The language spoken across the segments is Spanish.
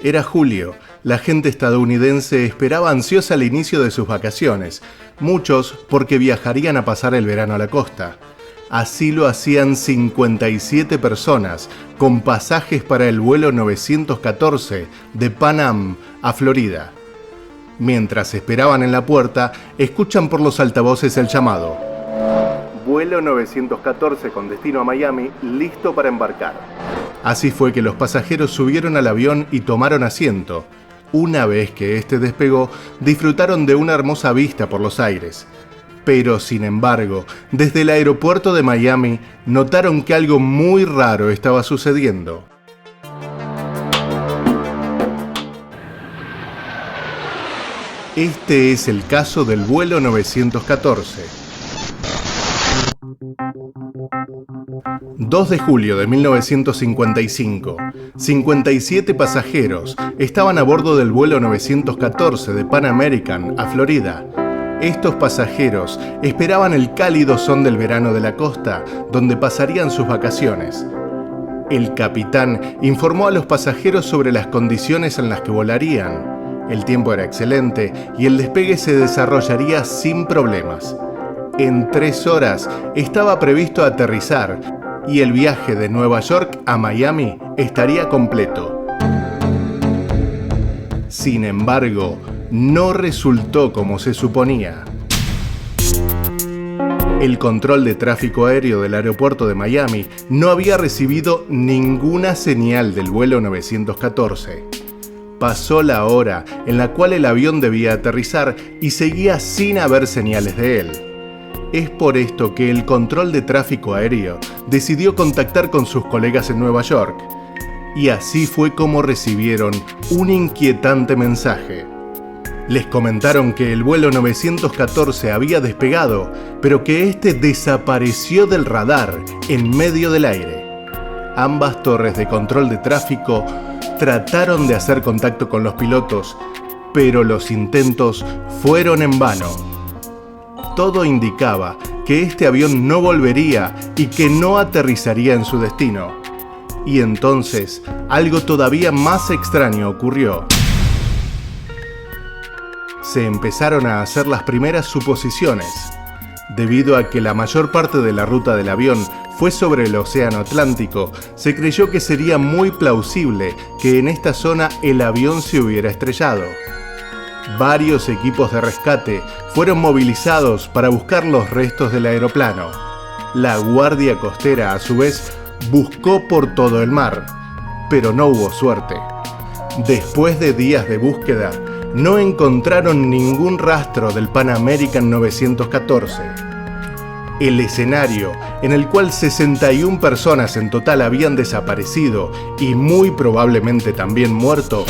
Era julio. La gente estadounidense esperaba ansiosa el inicio de sus vacaciones, muchos porque viajarían a pasar el verano a la costa. Así lo hacían 57 personas, con pasajes para el vuelo 914 de Pan Am a Florida. Mientras esperaban en la puerta, escuchan por los altavoces el llamado. Vuelo 914 con destino a Miami, listo para embarcar. Así fue que los pasajeros subieron al avión y tomaron asiento. Una vez que este despegó, disfrutaron de una hermosa vista por los aires. Pero, sin embargo, desde el aeropuerto de Miami, notaron que algo muy raro estaba sucediendo. Este es el caso del vuelo 914. 2 de julio de 1955, 57 pasajeros estaban a bordo del vuelo 914 de Pan American a Florida. Estos pasajeros esperaban el cálido son del verano de la costa, donde pasarían sus vacaciones. El capitán informó a los pasajeros sobre las condiciones en las que volarían. El tiempo era excelente y el despegue se desarrollaría sin problemas. En 3 horas estaba previsto aterrizar y el viaje de Nueva York a Miami estaría completo. Sin embargo, no resultó como se suponía. El control de tráfico aéreo del aeropuerto de Miami no había recibido ninguna señal del vuelo 914. Pasó la hora en la cual el avión debía aterrizar y seguía sin haber señales de él. Es por esto que el control de tráfico aéreo decidió contactar con sus colegas en Nueva York. Y así fue como recibieron un inquietante mensaje. Les comentaron que el vuelo 914 había despegado, pero que este desapareció del radar en medio del aire. Ambas torres de control de tráfico trataron de hacer contacto con los pilotos, pero los intentos fueron en vano. Todo indicaba que este avión no volvería y que no aterrizaría en su destino. Y entonces, algo todavía más extraño ocurrió. Se empezaron a hacer las primeras suposiciones. Debido a que la mayor parte de la ruta del avión fue sobre el Océano Atlántico, se creyó que sería muy plausible que en esta zona el avión se hubiera estrellado. Varios equipos de rescate fueron movilizados para buscar los restos del aeroplano. La Guardia Costera, a su vez, buscó por todo el mar, pero no hubo suerte. Después de días de búsqueda, no encontraron ningún rastro del Pan American 914. El escenario, en el cual 61 personas en total habían desaparecido y muy probablemente también muerto,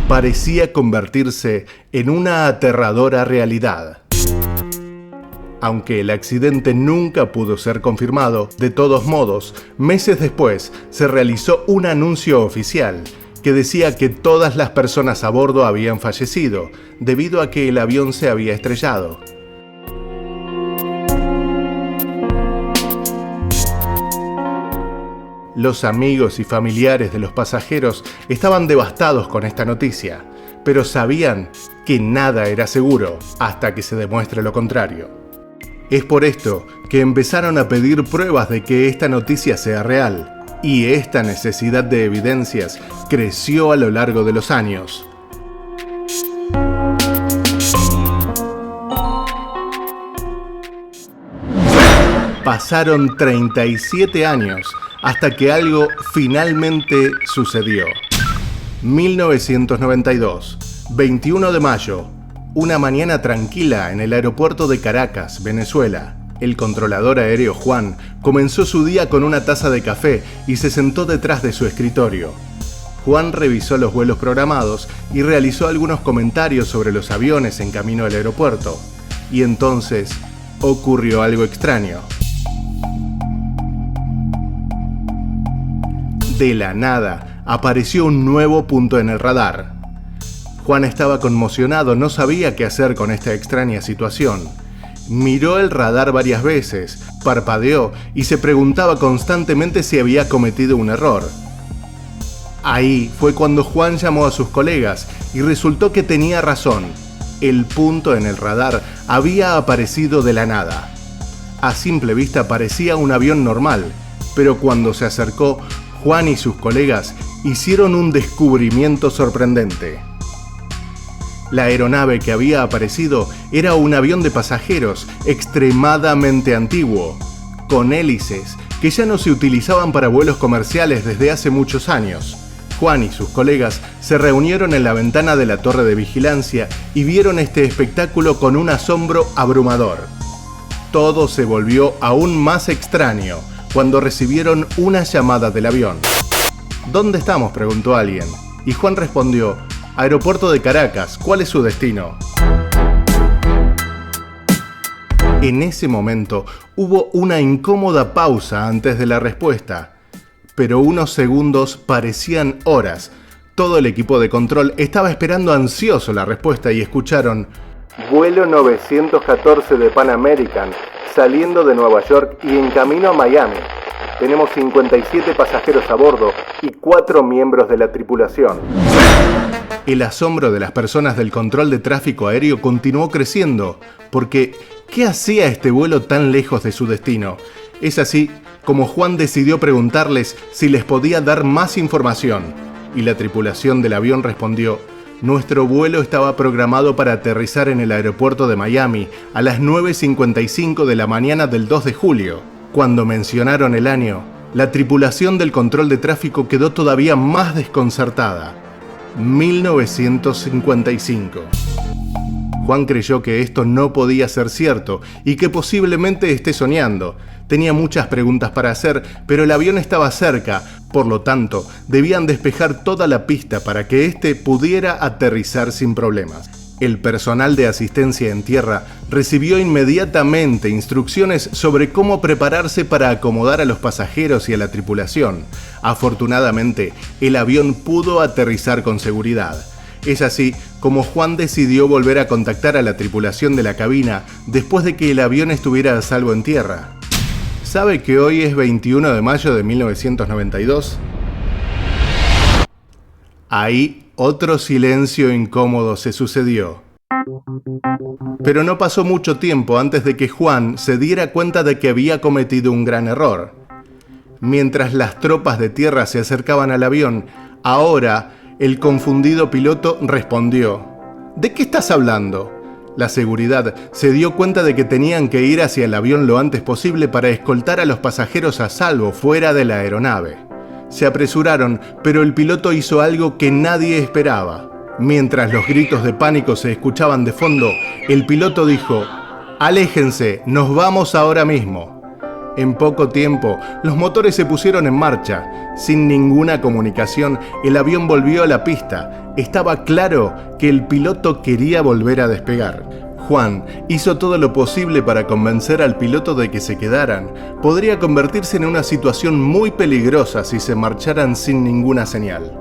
parecía convertirse en una aterradora realidad. Aunque el accidente nunca pudo ser confirmado, de todos modos, meses después se realizó un anuncio oficial que decía que todas las personas a bordo habían fallecido debido a que el avión se había estrellado. Los amigos y familiares de los pasajeros estaban devastados con esta noticia, pero sabían que nada era seguro hasta que se demuestre lo contrario. Es por esto que empezaron a pedir pruebas de que esta noticia sea real, y esta necesidad de evidencias creció a lo largo de los años. Pasaron 37 años hasta que algo finalmente sucedió. 1992, 21 de mayo, una mañana tranquila en el aeropuerto de Caracas, Venezuela. El controlador aéreo Juan comenzó su día con una taza de café y se sentó detrás de su escritorio. Juan revisó los vuelos programados y realizó algunos comentarios sobre los aviones en camino al aeropuerto. Y entonces ocurrió algo extraño. De la nada, apareció un nuevo punto en el radar. Juan estaba conmocionado, no sabía qué hacer con esta extraña situación. Miró el radar varias veces, parpadeó y se preguntaba constantemente si había cometido un error. Ahí fue cuando Juan llamó a sus colegas y resultó que tenía razón. El punto en el radar había aparecido de la nada. A simple vista parecía un avión normal, pero cuando se acercó, Juan y sus colegas hicieron un descubrimiento sorprendente. La aeronave que había aparecido era un avión de pasajeros extremadamente antiguo, con hélices que ya no se utilizaban para vuelos comerciales desde hace muchos años. Juan y sus colegas se reunieron en la ventana de la torre de vigilancia y vieron este espectáculo con un asombro abrumador. Todo se volvió aún más extraño cuando recibieron una llamada del avión. ¿Dónde estamos?, preguntó alguien, y Juan respondió: Aeropuerto de Caracas, ¿cuál es su destino? En ese momento hubo una incómoda pausa antes de la respuesta, pero unos segundos parecían horas. Todo el equipo de control estaba esperando ansioso la respuesta y escucharon: vuelo 914 de Pan American, saliendo de Nueva York y en camino a Miami. Tenemos 57 pasajeros a bordo y 4 miembros de la tripulación. El asombro de las personas del control de tráfico aéreo continuó creciendo, porque ¿qué hacía este vuelo tan lejos de su destino? Es así como Juan decidió preguntarles si les podía dar más información, y la tripulación del avión respondió: nuestro vuelo estaba programado para aterrizar en el aeropuerto de Miami a las 9:55 de la mañana del 2 de julio. Cuando mencionaron el año, la tripulación del control de tráfico quedó todavía más desconcertada. 1955. Juan creyó que esto no podía ser cierto y que posiblemente esté soñando. Tenía muchas preguntas para hacer, pero el avión estaba cerca, por lo tanto, debían despejar toda la pista para que éste pudiera aterrizar sin problemas. El personal de asistencia en tierra recibió inmediatamente instrucciones sobre cómo prepararse para acomodar a los pasajeros y a la tripulación. Afortunadamente, el avión pudo aterrizar con seguridad. Es así como Juan decidió volver a contactar a la tripulación de la cabina después de que el avión estuviera a salvo en tierra. ¿Sabe que hoy es 21 de mayo de 1992? Ahí otro silencio incómodo se sucedió. Pero no pasó mucho tiempo antes de que Juan se diera cuenta de que había cometido un gran error. Mientras las tropas de tierra se acercaban al avión, ahora el confundido piloto respondió: ¿de qué estás hablando? La seguridad se dio cuenta de que tenían que ir hacia el avión lo antes posible para escoltar a los pasajeros a salvo fuera de la aeronave. Se apresuraron, pero el piloto hizo algo que nadie esperaba. Mientras los gritos de pánico se escuchaban de fondo, el piloto dijo: «Aléjense, nos vamos ahora mismo». En poco tiempo, los motores se pusieron en marcha. Sin ninguna comunicación, el avión volvió a la pista. Estaba claro que el piloto quería volver a despegar. Juan hizo todo lo posible para convencer al piloto de que se quedaran. Podría convertirse en una situación muy peligrosa si se marcharan sin ninguna señal.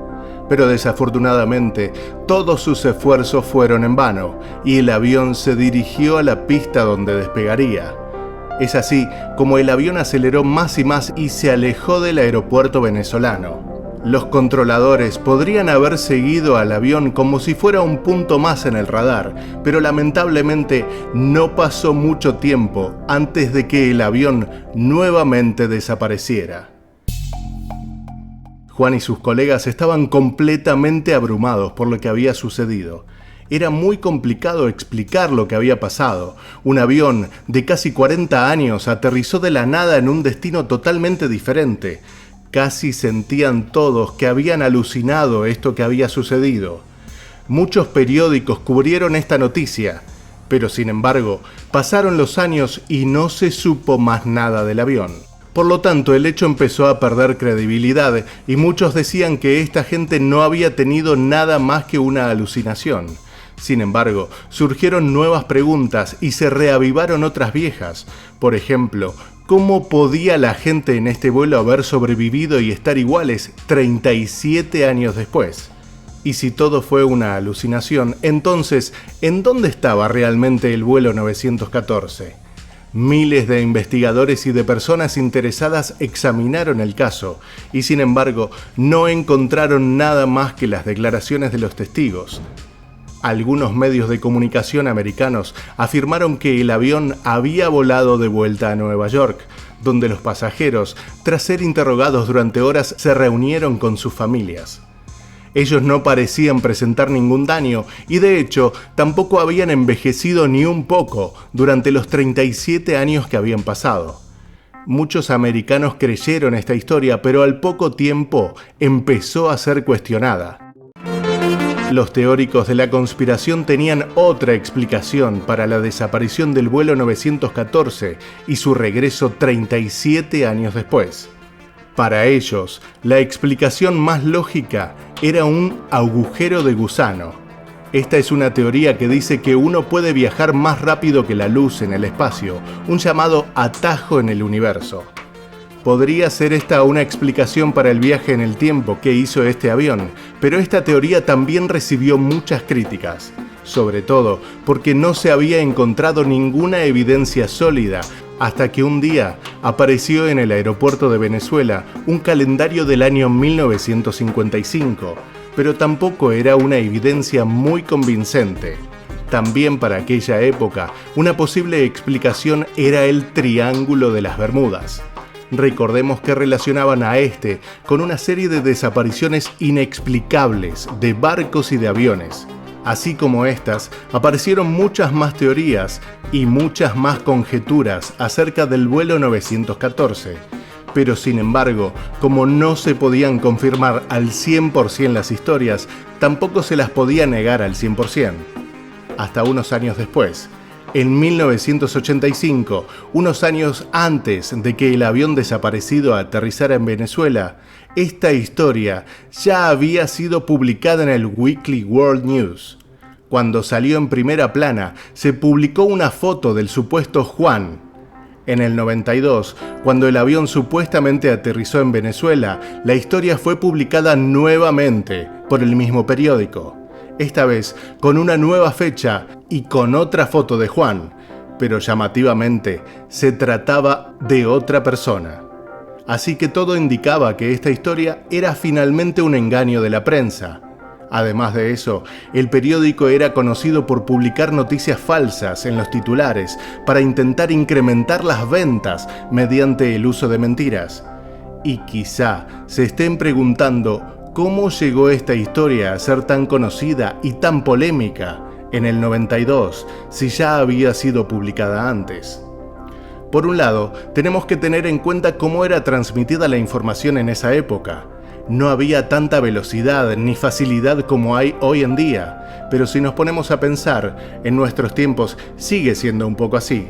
Pero desafortunadamente, todos sus esfuerzos fueron en vano y el avión se dirigió a la pista donde despegaría. Es así como el avión aceleró más y más y se alejó del aeropuerto venezolano. Los controladores podrían haber seguido al avión como si fuera un punto más en el radar, pero lamentablemente no pasó mucho tiempo antes de que el avión nuevamente desapareciera. Juan y sus colegas estaban completamente abrumados por lo que había sucedido. Era muy complicado explicar lo que había pasado. Un avión de casi 40 años aterrizó de la nada en un destino totalmente diferente. Casi sentían todos que habían alucinado esto que había sucedido. Muchos periódicos cubrieron esta noticia, pero sin embargo, pasaron los años y no se supo más nada del avión. Por lo tanto, el hecho empezó a perder credibilidad y muchos decían que esta gente no había tenido nada más que una alucinación. Sin embargo, surgieron nuevas preguntas y se reavivaron otras viejas. Por ejemplo, ¿cómo podía la gente en este vuelo haber sobrevivido y estar iguales 37 años después? Y si todo fue una alucinación, entonces, ¿en dónde estaba realmente el vuelo 914? Miles de investigadores y de personas interesadas examinaron el caso y, sin embargo, no encontraron nada más que las declaraciones de los testigos. Algunos medios de comunicación americanos afirmaron que el avión había volado de vuelta a Nueva York, donde los pasajeros, tras ser interrogados durante horas, se reunieron con sus familias. Ellos no parecían presentar ningún daño y, de hecho, tampoco habían envejecido ni un poco durante los 37 años que habían pasado. Muchos americanos creyeron esta historia, pero al poco tiempo empezó a ser cuestionada. Los teóricos de la conspiración tenían otra explicación para la desaparición del vuelo 914 y su regreso 37 años después. Para ellos, la explicación más lógica era un agujero de gusano. Esta es una teoría que dice que uno puede viajar más rápido que la luz en el espacio, un llamado atajo en el universo. Podría ser esta una explicación para el viaje en el tiempo que hizo este avión, pero esta teoría también recibió muchas críticas, sobre todo porque no se había encontrado ninguna evidencia sólida hasta que un día apareció en el aeropuerto de Venezuela un calendario del año 1955, pero tampoco era una evidencia muy convincente. También para aquella época, una posible explicación era el Triángulo de las Bermudas. Recordemos que relacionaban a este con una serie de desapariciones inexplicables de barcos y de aviones. Así como estas, aparecieron muchas más teorías y muchas más conjeturas acerca del vuelo 914. Pero sin embargo, como no se podían confirmar al 100% las historias, tampoco se las podía negar al 100%. Hasta unos años después, en 1985, unos años antes de que el avión desaparecido aterrizara en Venezuela, esta historia ya había sido publicada en el Weekly World News. Cuando salió en primera plana, se publicó una foto del supuesto Juan. En el 92, cuando el avión supuestamente aterrizó en Venezuela, la historia fue publicada nuevamente por el mismo periódico. Esta vez con una nueva fecha y con otra foto de Juan, pero llamativamente se trataba de otra persona. Así que todo indicaba que esta historia era finalmente un engaño de la prensa. Además de eso, el periódico era conocido por publicar noticias falsas en los titulares para intentar incrementar las ventas mediante el uso de mentiras. Y quizá se estén preguntando cómo llegó esta historia a ser tan conocida y tan polémica en el 92 si ya había sido publicada antes. Por un lado, tenemos que tener en cuenta cómo era transmitida la información en esa época. No había tanta velocidad ni facilidad como hay hoy en día, pero si nos ponemos a pensar, en nuestros tiempos sigue siendo un poco así.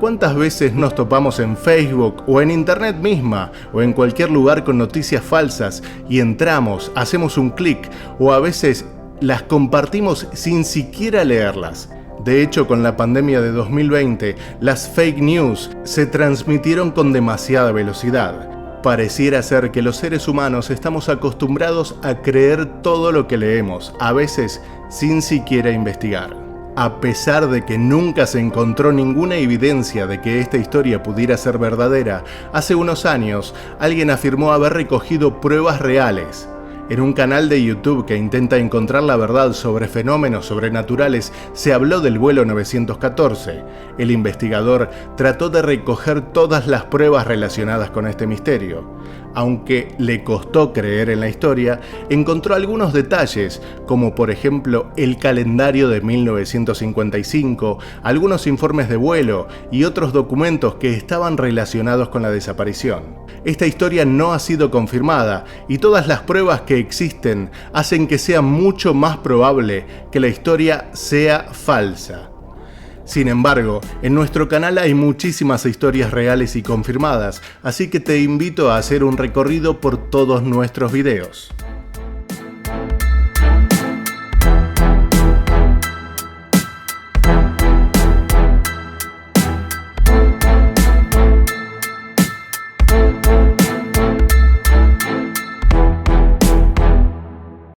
¿Cuántas veces nos topamos en Facebook o en Internet misma o en cualquier lugar con noticias falsas y entramos, hacemos un clic o a veces las compartimos sin siquiera leerlas? De hecho, con la pandemia de 2020, las fake news se transmitieron con demasiada velocidad. Pareciera ser que los seres humanos estamos acostumbrados a creer todo lo que leemos, a veces sin siquiera investigar. A pesar de que nunca se encontró ninguna evidencia de que esta historia pudiera ser verdadera, hace unos años alguien afirmó haber recogido pruebas reales. En un canal de YouTube que intenta encontrar la verdad sobre fenómenos sobrenaturales, se habló del vuelo 914. El investigador trató de recoger todas las pruebas relacionadas con este misterio. Aunque le costó creer en la historia, encontró algunos detalles, como por ejemplo el calendario de 1955, algunos informes de vuelo y otros documentos que estaban relacionados con la desaparición. Esta historia no ha sido confirmada y todas las pruebas que existen hacen que sea mucho más probable que la historia sea falsa. Sin embargo, en nuestro canal hay muchísimas historias reales y confirmadas, así que te invito a hacer un recorrido por todos nuestros videos.